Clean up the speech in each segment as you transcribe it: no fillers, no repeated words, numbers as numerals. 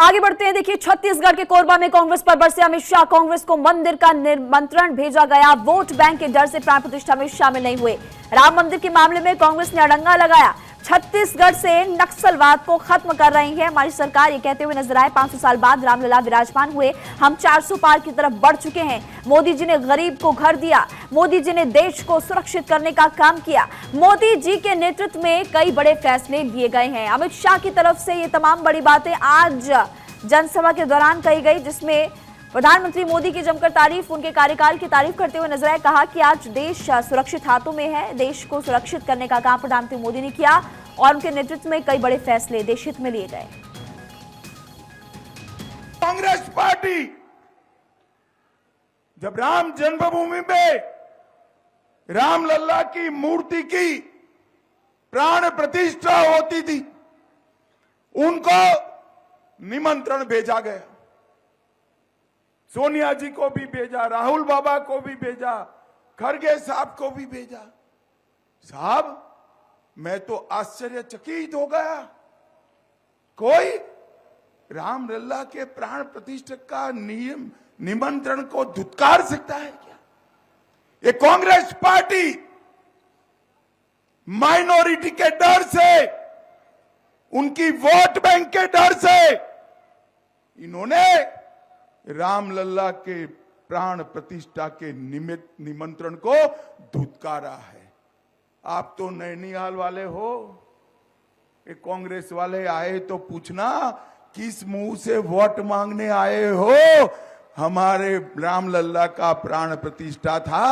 आगे बढ़ते हैं। देखिए, छत्तीसगढ़ के कोरबा में कांग्रेस पर बरसे अमित शाह। कांग्रेस को मंदिर का निमंत्रण भेजा गया। वोट बैंक के डर से प्राण प्रतिष्ठा में शामिल नहीं हुए। राम मंदिर के मामले में कांग्रेस ने अड़ंगा लगाया। छत्तीसगढ़ से नक्सलवाद को खत्म कर रही है हमारी सरकार, ये कहते हुए नजर आए। 500 साल बाद रामलला विराजमान हुए। हम 400 पार की तरफ बढ़ चुके हैं। मोदी जी ने गरीब को घर दिया। मोदी जी ने देश को सुरक्षित करने का काम किया। मोदी जी के नेतृत्व में कई बड़े फैसले लिए गए हैं। अमित शाह की तरफ से ये तमाम बड़ी बातें आज जनसभा के दौरान कही गई, जिसमें प्रधानमंत्री मोदी की जमकर तारीफ, उनके कार्यकाल की तारीफ करते हुए नजर आए। कहा कि आज देश सुरक्षित हाथों में है। देश को सुरक्षित करने का काम प्रधानमंत्री मोदी ने किया और उनके नेतृत्व में कई बड़े फैसले देश हित में लिए गए। कांग्रेस पार्टी जब राम जन्मभूमि में रामलला की मूर्ति की प्राण प्रतिष्ठा होती थी, उनको निमंत्रण भेजा गया। सोनिया जी को भी भेजा, राहुल बाबा को भी भेजा, खड़गे साहब को भी भेजा। साहब, मैं तो आश्चर्यचकित हो गया। कोई रामलला के प्राण प्रतिष्ठा का निमंत्रण को धुतकार सकता है क्या? ये कांग्रेस पार्टी माइनॉरिटी के डर से, उनकी वोट बैंक के डर से इन्होंने रामलला के प्राण प्रतिष्ठा के निमंत्रण को धुतकारा है। आप तो नैनीताल वाले हो, ये कांग्रेस वाले आए तो पूछना किस मुंह से वोट मांगने आए हो। हमारे रामलला का प्राण प्रतिष्ठा था,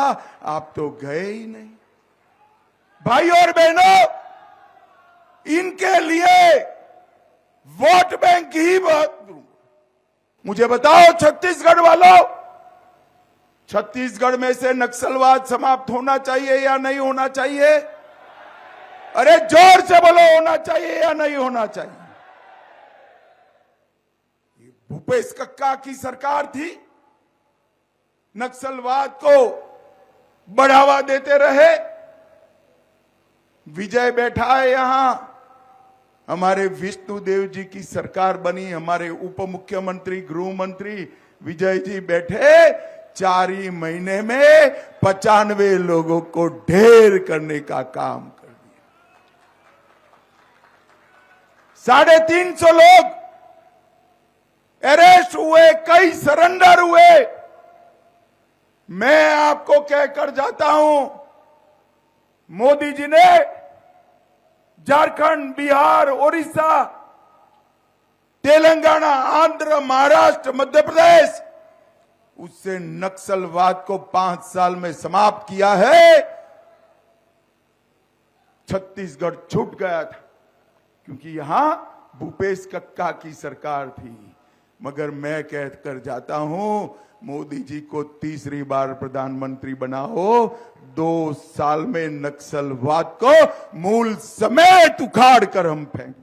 आप तो गए ही नहीं। भाई और बहनों, इनके लिए वोट बैंक ही बहुत। मुझे बताओ छत्तीसगढ़ वालों, छत्तीसगढ़ में से नक्सलवाद समाप्त होना चाहिए या नहीं होना चाहिए? अरे जोर से बोलो, होना चाहिए या नहीं होना चाहिए? ये भूपेश कक्का की सरकार थी, नक्सलवाद को बढ़ावा देते रहे। विजय बैठा है यहां, हमारे विष्णुदेव जी की सरकार बनी, हमारे उप मुख्यमंत्री गृह मंत्री विजय जी बैठे। 4 ही महीने में 95 लोगों को ढेर करने का काम कर दिया। 350 लोग अरेस्ट हुए, कई सरेंडर हुए। मैं आपको कहकर जाता हूं, मोदी जी ने झारखंड, बिहार, ओडिशा, तेलंगाना, आंध्र, महाराष्ट्र, मध्य प्रदेश, उससे नक्सलवाद को 5 साल में समाप्त किया है। छत्तीसगढ़ छूट गया था क्योंकि यहां भूपेश कक्का की सरकार थी। मगर मैं कहकर जाता हूं, मोदी जी को तीसरी बार प्रधानमंत्री बनाओ, 2 साल में नक्सलवाद को मूल समेत उखाड़ कर हम फेंक